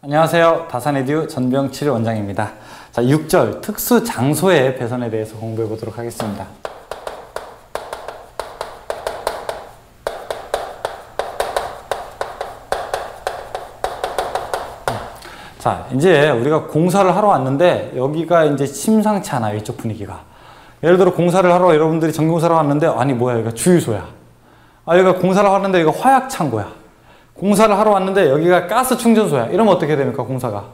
안녕하세요. 다산에듀 전병칠 원장입니다. 자, 6절 특수 장소의 배선에 대해서 공부해 보도록 하겠습니다. 자, 이제 우리가 공사를 하러 왔는데 여기가 이제 심상치 않아요. 이쪽 분위기가. 예를 들어 공사를 하러 여러분들이 전기공사를 왔는데 아니 뭐야 여기가 주유소야. 여기가 공사를 하는데 여기가 화약창고야. 공사를 하러 왔는데 여기가 가스 충전소야. 이러면 어떻게 됩니까? 공사가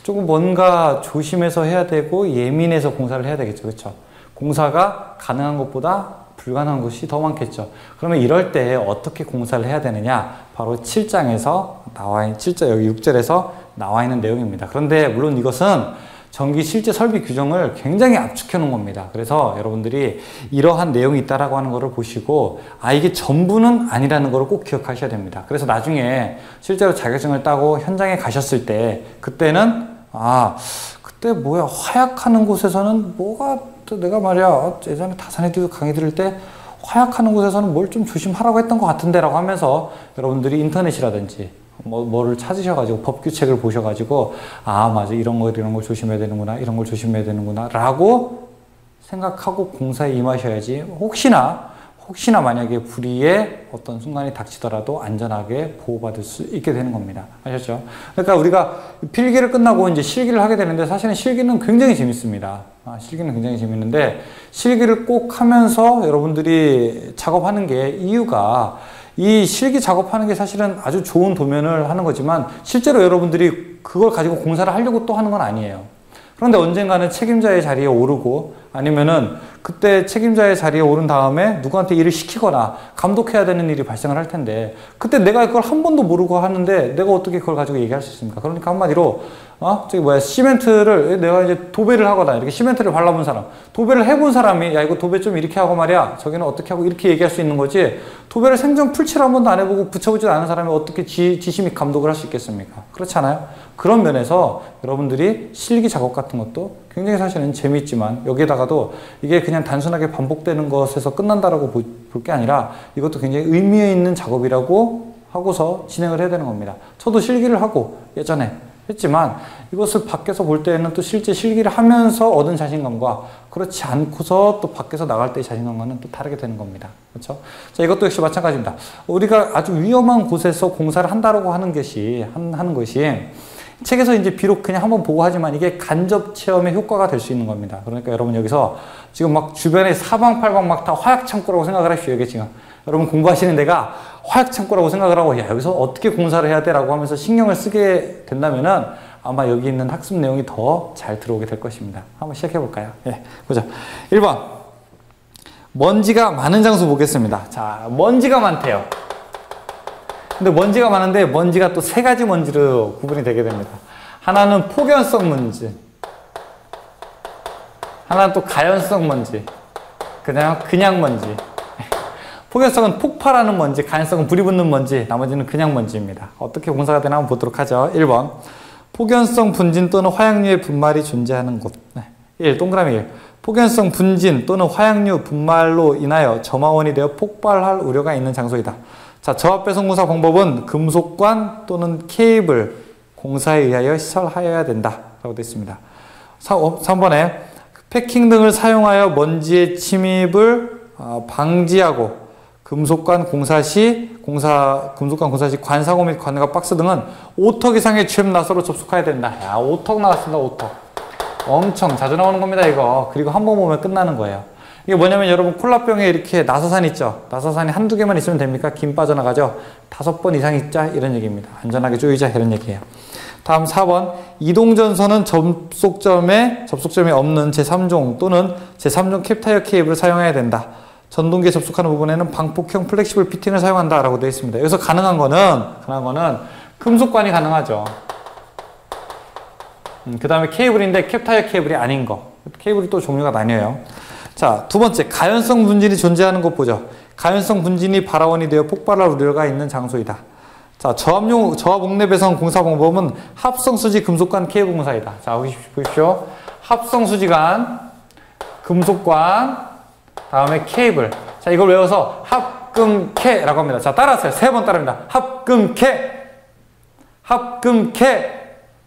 조금 뭔가 조심해서 해야 되고 예민해서 공사를 해야 되겠죠. 그렇죠? 공사가 가능한 것보다 불가능한 것이 더 많겠죠. 그러면 이럴 때 어떻게 공사를 해야 되느냐? 바로 7장에서 나와 있는 7절 여기 6절에서 나와 있는 내용입니다. 그런데 물론 이것은 전기 실제 설비 규정을 굉장히 압축해 놓은 겁니다. 그래서 여러분들이 이러한 내용이 있다라고 하는 것을 보시고 이게 전부는 아니라는 것을 꼭 기억하셔야 됩니다. 그래서 나중에 실제로 자격증을 따고 현장에 가셨을 때 그때는 그때 뭐야 화약하는 곳에서는 뭐가 내가 말이야 예전에 다산에듀 강의 들을 때 화약하는 곳에서는 뭘 좀 조심하라고 했던 것 같은데 라고 하면서 여러분들이 인터넷이라든지 뭐를 찾으셔가지고 법규책을 보셔가지고 맞아 이런 걸 조심해야 되는구나 이런 걸 조심해야 되는구나 라고 생각하고 공사에 임하셔야지 혹시나 만약에 불의의 어떤 순간이 닥치더라도 안전하게 보호받을 수 있게 되는 겁니다. 아셨죠? 그러니까 우리가 필기를 끝나고 이제 실기를 하게 되는데 사실은 실기는 굉장히 재밌습니다. 실기는 굉장히 재밌는데 실기를 꼭 하면서 여러분들이 작업하는 게 이유가 이 실기 작업하는 게 사실은 아주 좋은 도면을 하는 거지만 실제로 여러분들이 그걸 가지고 공사를 하려고 또 하는 건 아니에요. 그런데 언젠가는 책임자의 자리에 오르고 아니면은 그때 책임자의 자리에 오른 다음에 누구한테 일을 시키거나 감독해야 되는 일이 발생을 할 텐데 그때 내가 그걸 한 번도 모르고 하는데 내가 어떻게 그걸 가지고 얘기할 수 있습니까? 그러니까 한마디로 시멘트를 내가 이제 도배를 하거나 이렇게 시멘트를 발라본 사람 도배를 해본 사람이 야 이거 도배 좀 이렇게 하고 말이야 저기는 어떻게 하고 이렇게 얘기할 수 있는 거지 도배를 생전 풀칠을 한 번도 안 해보고 붙여보지도 않은 사람이 어떻게 지시 및 감독을 할 수 있겠습니까? 그렇지 않아요? 그런 면에서 여러분들이 실기 작업 같은 것도 굉장히 사실은 재미있지만 여기에다가도 이게 그냥 단순하게 반복되는 것에서 끝난다라고 볼 게 아니라 이것도 굉장히 의미 있는 작업이라고 하고서 진행을 해야 되는 겁니다. 저도 실기를 하고 예전에 했지만 이것을 밖에서 볼 때는 또 실제 실기를 하면서 얻은 자신감과 그렇지 않고서 또 밖에서 나갈 때의 자신감과는 또 다르게 되는 겁니다. 그렇죠? 자, 이것도 역시 마찬가지입니다. 우리가 아주 위험한 곳에서 공사를 한다라고 하는 것이 책에서 이제 비록 그냥 한번 보고 하지만 이게 간접 체험의 효과가 될 수 있는 겁니다. 그러니까 여러분 여기서 지금 막 주변에 사방팔방 막 다 화약 창고라고 생각을 하십시오. 이게 지금 여러분 공부하시는 데가 화약 창고라고 생각을 하고 야 여기서 어떻게 공사를 해야 돼? 라고 하면서 신경을 쓰게 된다면은 아마 여기 있는 학습 내용이 더 잘 들어오게 될 것입니다. 한번 시작해 볼까요? 보자. 1번 먼지가 많은 장소 보겠습니다. 자, 먼지가 많대요. 근데 먼지가 많은데 먼지가 또 세 가지 먼지로 구분이 되게 됩니다. 하나는 폭연성 먼지, 하나는 또 가연성 먼지, 그냥 먼지. 폭연성은 폭발하는 먼지, 가연성은 불이 붙는 먼지, 나머지는 그냥 먼지입니다. 어떻게 공사가 되나 한번 보도록 하죠. 1번 폭연성 분진 또는 화약류의 분말이 존재하는 곳. 1. 동그라미 1. 폭연성 분진 또는 화약류 분말로 인하여 점화원이 되어 폭발할 우려가 있는 장소이다. 자, 저압 배선 공사 방법은 금속관 또는 케이블 공사에 의하여 시설하여야 된다 라고 되어 있습니다. 3번에 패킹 등을 사용하여 먼지의 침입을 방지하고 금속관 공사 시 관사고 및 관각 박스 등은 5턱 이상의 취업 나사로 접속해야 된다. 야, 5턱 나왔습니다. 5턱. 엄청 자주 나오는 겁니다, 이거. 그리고 한 번 보면 끝나는 거예요. 이게 뭐냐면 여러분 콜라병에 이렇게 나사산 있죠? 나사산이 한두 개만 있으면 됩니까? 김 빠져나가죠? 5번 이상 있자 이런 얘기입니다. 안전하게 조이자 이런 얘기예요. 다음 4번 이동전선은 접속점이 없는 제3종 또는 제3종 캡타이어 케이블을 사용해야 된다. 전동기에 접속하는 부분에는 방폭형 플렉시블 피팅을 사용한다 라고 되어 있습니다. 여기서 가능한 거는 금속관이 가능하죠. 그 다음에 케이블인데 캡타이어 케이블이 아닌 거. 케이블이 또 종류가 나뉘어요. 자, 두 번째, 가연성 분진이 존재하는 곳 보죠. 가연성 분진이 발화원이 되어 폭발할 우려가 있는 장소이다. 자, 저압 옥내 배선 공사 방법은 합성수지 금속관 케이블 공사이다. 자, 보십시오. 합성수지관, 금속관, 다음에 케이블. 자, 이걸 외워서 합금캐라고 합니다. 자, 따라하세요. 3번 따라합니다. 합금캐.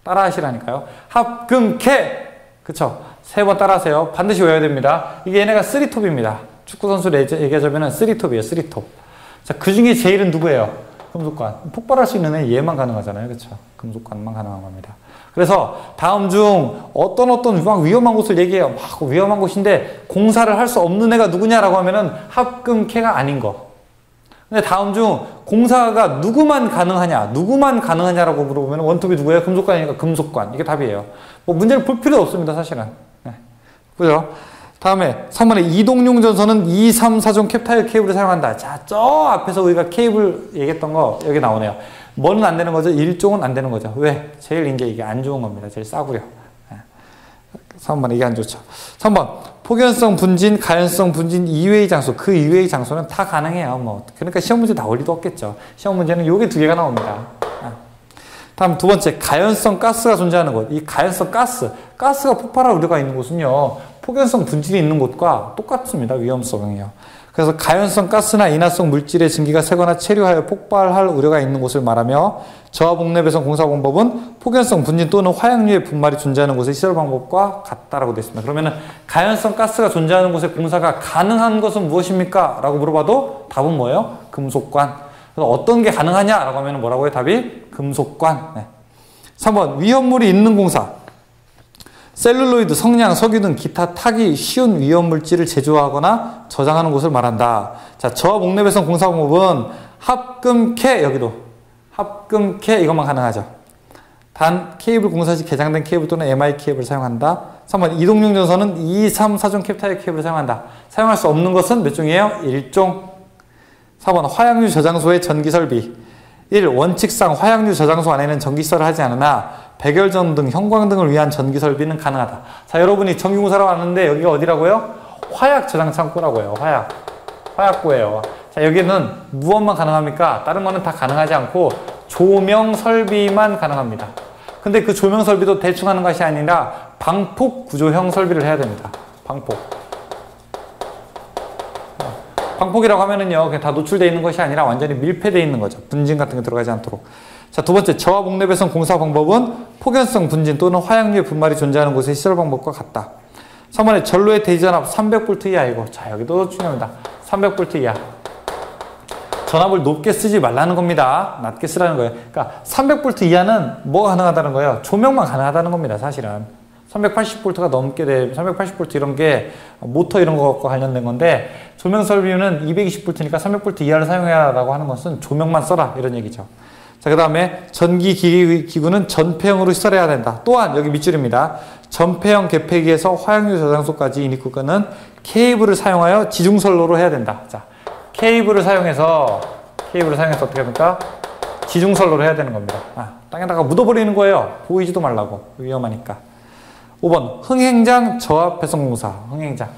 따라 하시라니까요. 합금캐! 그쵸? 3번 따라 하세요. 반드시 외워야 됩니다. 이게 얘네가 3톱입니다. 축구선수를 얘기하자면 3톱이에요. 3톱. 자, 그 중에 제일은 누구예요? 금속관. 폭발할 수 있는 애 얘만 가능하잖아요. 그쵸? 금속관만 가능한 겁니다. 그래서 다음 중 어떤 막 위험한 곳을 얘기해요. 막 위험한 곳인데 공사를 할 수 없는 애가 누구냐라고 하면은 합금캐가 아닌 거. 근데 다음 중 공사가 누구만 가능하냐라고 물어보면 원톱이 누구예요? 금속관이니까 금속관. 이게 답이에요. 뭐 문제를 볼 필요도 없습니다, 사실은. 네. 그죠? 다음에 3번에 이동용 전선은 2, 3, 4종 캡타일 케이블을 사용한다. 자, 저 앞에서 우리가 케이블 얘기했던 거 여기 나오네요. 뭐는 안 되는 거죠? 1종은 안 되는 거죠. 왜? 제일 이게 안 좋은 겁니다. 제일 싸구려. 3번 이게 안 좋죠. 3번 폭연성 분진, 가연성 분진 이외의 장소. 그 이외의 장소는 다 가능해요. 뭐 그러니까 시험 문제 나올 리도 없겠죠. 시험 문제는 요게 2개가 나옵니다. 다음 2번째 가연성 가스가 존재하는 곳. 이 가연성 가스가 폭발할 우려가 있는 곳은요. 폭연성 분진이 있는 곳과 똑같습니다. 위험성이요. 그래서 가연성 가스나 인화성 물질의 증기가 새거나 체류하여 폭발할 우려가 있는 곳을 말하며 저하 복내 배선 공사 방법은 폭연성 분진 또는 화약류의 분말이 존재하는 곳의 시설 방법과 같다라고 되어 있습니다. 그러면은 가연성 가스가 존재하는 곳에 공사가 가능한 것은 무엇입니까? 라고 물어봐도 답은 뭐예요? 금속관. 그래서 어떤 게 가능하냐라고 하면 뭐라고 해요? 답이 금속관. 네. 3번 위험물이 있는 공사. 셀룰로이드, 성냥, 석유 등 기타 타기 쉬운 위험물질을 제조하거나 저장하는 곳을 말한다. 자, 저하 복내 배선 공사 방법은 합금캐, 여기도 합금캐 이것만 가능하죠. 단 케이블 공사 시 개장된 케이블 또는 MI 케이블을 사용한다. 3번 이동용 전선은 2, 3, 4종 캡타일 케이블을 사용한다. 사용할 수 없는 것은 몇 종이에요? 1종. 4번 화약류 저장소의 전기 설비. 1. 원칙상 화약류 저장소 안에는 전기시설을 하지 않으나 백열전 등 형광 등을 위한 전기 설비는 가능하다. 자, 여러분이 전기공사로 왔는데 여기가 어디라고요? 화약 저장 창고라고요. 화약고예요. 자, 여기는 무엇만 가능합니까? 다른 거는 다 가능하지 않고 조명 설비만 가능합니다. 근데 그 조명 설비도 대충 하는 것이 아니라 방폭 구조형 설비를 해야 됩니다. 방폭이라고 하면은요, 그냥 다 노출되어 있는 것이 아니라 완전히 밀폐되어 있는 거죠. 분진 같은 게 들어가지 않도록. 자, 2번째, 저하 복내 배선 공사 방법은 폭연성 분진 또는 화약류의 분말이 존재하는 곳의 시설 방법과 같다. 3번에 전로의 대지전압 300V 이하이고, 자, 여기도 중요합니다. 300V 이하. 전압을 높게 쓰지 말라는 겁니다. 낮게 쓰라는 거예요. 그러니까 300V 이하는 뭐가 가능하다는 거예요? 조명만 가능하다는 겁니다, 사실은. 380V가 넘게 돼, 380V 이런 게 모터 이런 것과 관련된 건데, 조명 설비는 220V니까 300V 이하를 사용해라라고 하는 것은 조명만 써라 이런 얘기죠. 자, 그 다음에 전기 기구는 전폐형으로 시설해야 된다. 또한 여기 밑줄입니다. 전폐형 개폐기에서 화약류 저장소까지 인입 구간은 케이블을 사용하여 지중선로로 해야 된다. 자, 케이블을 사용해서 어떻게 합니까? 지중선로로 해야 되는 겁니다. 땅에다가 묻어버리는 거예요. 보이지도 말라고. 위험하니까. 5번 흥행장 저하 배선 공사. 흥행장.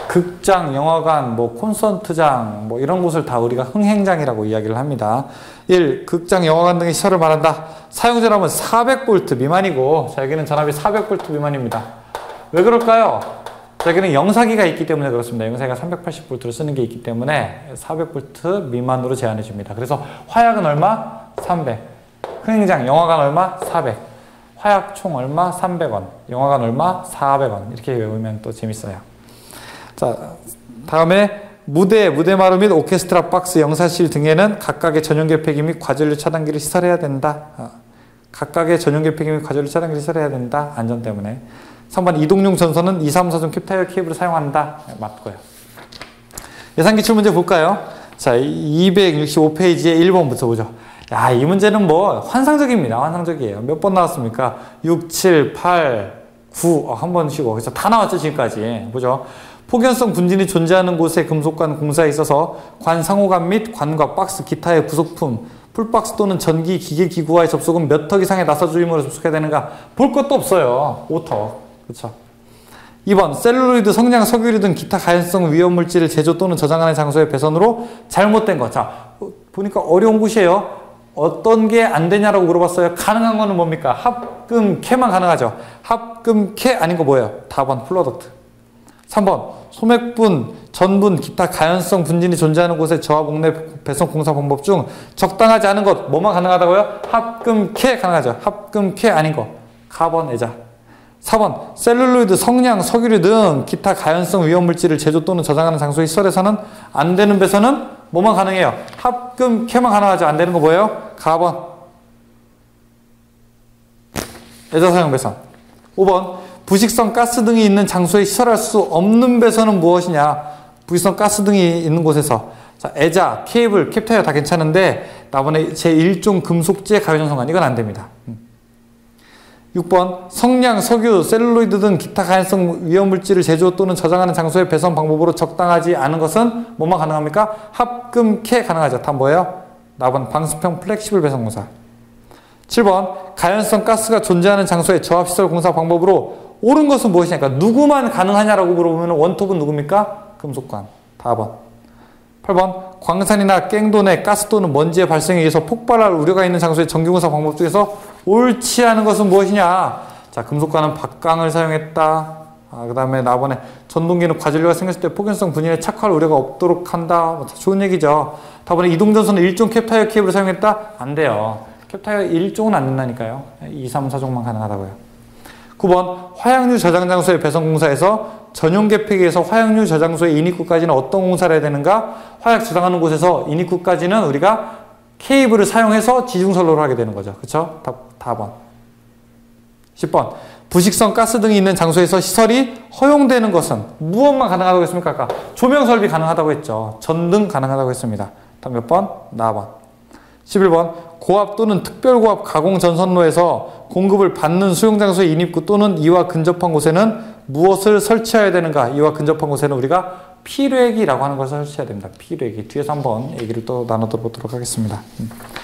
극장, 영화관, 뭐 콘서트장, 뭐 이런 곳을 다 우리가 흥행장이라고 이야기를 합니다. 1. 극장, 영화관 등의 시설을 말한다. 사용 전압은 400V 미만이고, 자, 여기는 전압이 400V 미만입니다. 왜 그럴까요? 자, 여기는 영사기가 있기 때문에 그렇습니다. 영사기가 380V를 쓰는 게 있기 때문에 400V 미만으로 제한해 줍니다. 그래서 화약은 얼마? 300. 흥행장, 영화관 얼마? 400. 화약 총 얼마? 300원. 영화관 얼마? 400원. 이렇게 외우면 또 재밌어요. 자, 다음에 무대 마루 및 오케스트라 박스, 영사실 등에는 각각의 전용 개폐기 및 과전류 차단기를 시설해야 된다. 각각의 전용 개폐기 및 과전류 차단기를 시설해야 된다. 안전 때문에. 3번 이동용 전선은 2, 3, 4종 캡타일 케이블을 사용한다. 맞고요. 예상 기출 문제 볼까요? 자, 265페이지에 1번부터 보죠. 야, 이 문제는 뭐 환상적입니다. 환상적이에요. 몇 번 나왔습니까? 6, 7, 8, 9, 한 번 쉬고. 그래서 다 나왔죠, 지금까지. 보죠. 폭연성 분진이 존재하는 곳에 금속관 공사에 있어서 관 상호관 및 관과 박스, 기타의 부속품, 풀박스 또는 전기 기계 기구와의 접속은 몇 턱 이상의 나사 주임으로 접속해야 되는가? 볼 것도 없어요. 5턱. 그렇죠. 2번 셀룰로이드, 성냥, 석유류 등 기타 가연성 위험물질을 제조 또는 저장하는 장소의 배선으로 잘못된 것. 자, 보니까 어려운 곳이에요. 어떤 게 안 되냐라고 물어봤어요. 가능한 거는 뭡니까? 합금캐만 가능하죠. 합금캐 아닌 거 뭐예요? 답은 플러덕트. 3번 소맥분, 전분, 기타 가연성 분진이 존재하는 곳에 저하 목내 배선 공사 방법 중 적당하지 않은 것 뭐만 가능하다고요? 합금캐 가능하죠. 합금캐 아닌 거 카본, 애자. 4번 셀룰로이드, 성냥, 석유류 등 기타 가연성 위험물질을 제조 또는 저장하는 장소의 시설에서는 안 되는 배선은 뭐만 가능해요? 합금캐만 가능하죠. 안 되는 거 뭐예요? 카본, 애자 사용 배선. 5번 부식성 가스 등이 있는 장소에 시설할 수 없는 배선은 무엇이냐? 부식성 가스 등이 있는 곳에서. 자, 애자, 케이블, 캡타이어 다 괜찮은데 나번에 제1종 금속재 가연성관 이건 안 됩니다. 6번 성냥, 석유, 셀룰로이드 등 기타 가연성 위험물질을 제조 또는 저장하는 장소의 배선 방법으로 적당하지 않은 것은 뭐만 가능합니까? 합금캐 가능하죠. 답 뭐예요? 나번 방수평 플렉시블 배선 공사. 7번 가연성 가스가 존재하는 장소의 저압시설 공사 방법으로 옳은 것은 무엇이냐니까 누구만 가능하냐라고 물어보면 원톱은 누굽니까? 금속관. 4번. 8번 광산이나 깽도내 가스 또는 먼지의 발생에 의해서 폭발할 우려가 있는 장소의 전기공사 방법 중에서 옳지 않은 것은 무엇이냐? 자, 금속관은 박강을 사용했다. 그 다음에 나번에 전동기는 과전류가 생겼을 때 폭연성 분인에 착화할 우려가 없도록 한다. 좋은 얘기죠. 다번에 이동전선은 1종 캡타이어 케이블을 사용했다? 안 돼요. 캡타이어 1종은 안 된다니까요. 2, 3, 4종만 가능하다고요. 9번 화약류 저장 장소의 배선 공사에서 전용 계획에 의해서 화약류 저장소의 인입구까지는 어떤 공사를 해야 되는가? 화약 저장하는 곳에서 인입구까지는 우리가 케이블을 사용해서 지중선로를 하게 되는 거죠. 그렇죠? 답 10번 부식성 가스 등이 있는 장소에서 시설이 허용되는 것은 무엇만 가능하다고 했습니까? 아까 조명 설비 가능하다고 했죠. 전등 가능하다고 했습니다. 답 몇 번? 나번. 11번 고압 또는 특별고압 가공 전선로에서 공급을 받는 수용장소의 인입구 또는 이와 근접한 곳에는 무엇을 설치해야 되는가? 이와 근접한 곳에는 우리가 피뢰기라고 하는 것을 설치해야 됩니다. 피뢰기. 뒤에서 한번 얘기를 또 나눠보도록 하겠습니다.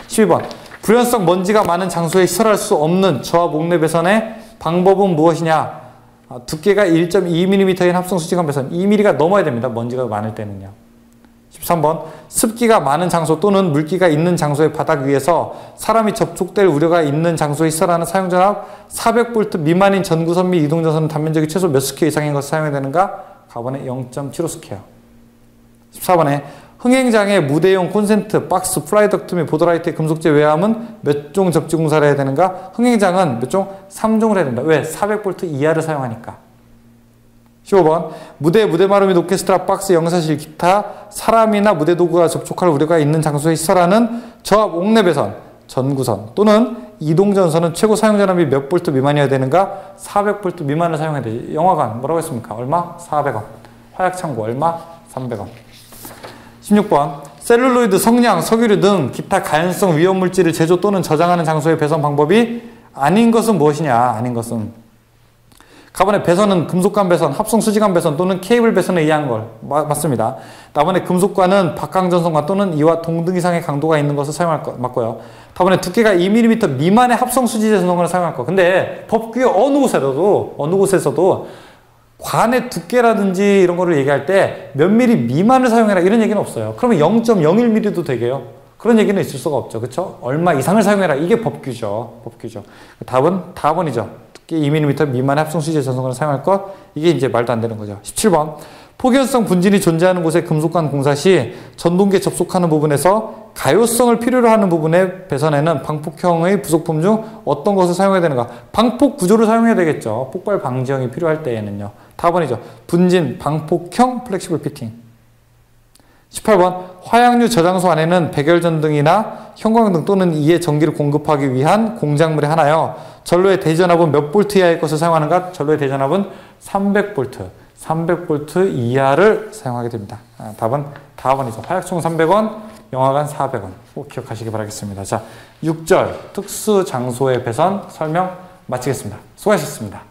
12번 불연성 먼지가 많은 장소에 시설할 수 없는 저하 목내 배선의 방법은 무엇이냐? 두께가 1.2mm인 합성 수직관 배선. 2mm가 넘어야 됩니다. 먼지가 많을 때는요. 13번 습기가 많은 장소 또는 물기가 있는 장소의 바닥 위에서 사람이 접촉될 우려가 있는 장소에 시설하는 사용전압 400V 미만인 전구선 및 이동전선은 단면적이 최소 몇 스퀘어 이상인 것을 사용해야 되는가? 가번에 0.75 스퀘어. 14번에 흥행장의 무대용 콘센트, 박스, 플라이덕트 및 보드라이트의 금속재 외함은 몇 종 접지 공사를 해야 되는가? 흥행장은 몇 종? 3종을 해야 된다. 왜? 400V 이하를 사용하니까. 15번 무대 마루 및 오케스트라 박스, 영사실, 기타 사람이나 무대 도구가 접촉할 우려가 있는 장소에 시설하는 저압 옥내 배선, 전구선 또는 이동전선은 최고 사용전압이 몇 볼트 미만이어야 되는가? 400V 미만을 사용해야 되지. 영화관 뭐라고 했습니까? 얼마? 400원. 화약창고 얼마? 300원. 16번 셀룰로이드, 성냥, 석유류 등 기타 가연성 위험물질을 제조 또는 저장하는 장소의 배선 방법이 아닌 것은 무엇이냐? 아닌 것은 가번에 배선은 금속관 배선, 합성 수지관 배선 또는 케이블 배선에 의한 걸 맞습니다. 다번에 금속관은 박강전선관 또는 이와 동등 이상의 강도가 있는 것을 사용할 것 맞고요. 다번에 두께가 2mm 미만의 합성 수지재 전선관을 사용할 것. 근데 법규 어느 곳에서도 관의 두께라든지 이런 거를 얘기할 때 몇 미리 미만을 사용해라 이런 얘기는 없어요. 그러면 0.01mm도 되게요. 그런 얘기는 있을 수가 없죠. 그렇죠? 얼마 이상을 사용해라. 이게 법규죠. 답은 4번이죠. 2mm 미만의 합성 수지재 전선관을 사용할 것. 이게 이제 말도 안 되는 거죠. 17번 폭연성 분진이 존재하는 곳에 금속관 공사 시 전동기에 접속하는 부분에서 가요성을 필요로 하는 부분의 배선에는 방폭형의 부속품 중 어떤 것을 사용해야 되는가? 방폭 구조를 사용해야 되겠죠. 폭발 방지형이 필요할 때에는요. 4번이죠. 분진 방폭형 플렉시블 피팅. 18번 화약류 저장소 안에는 백열전등이나 형광등 또는 이에 전기를 공급하기 위한 공작물의 하나요. 전로의 대전압은 몇 볼트 이하의 것을 사용하는가? 전로의 대전압은 300V 이하를 사용하게 됩니다. 답은 4번이죠. 화약총 300원, 영화관 400원. 꼭 기억하시기 바라겠습니다. 자, 6절 특수 장소의 배선 설명 마치겠습니다. 수고하셨습니다.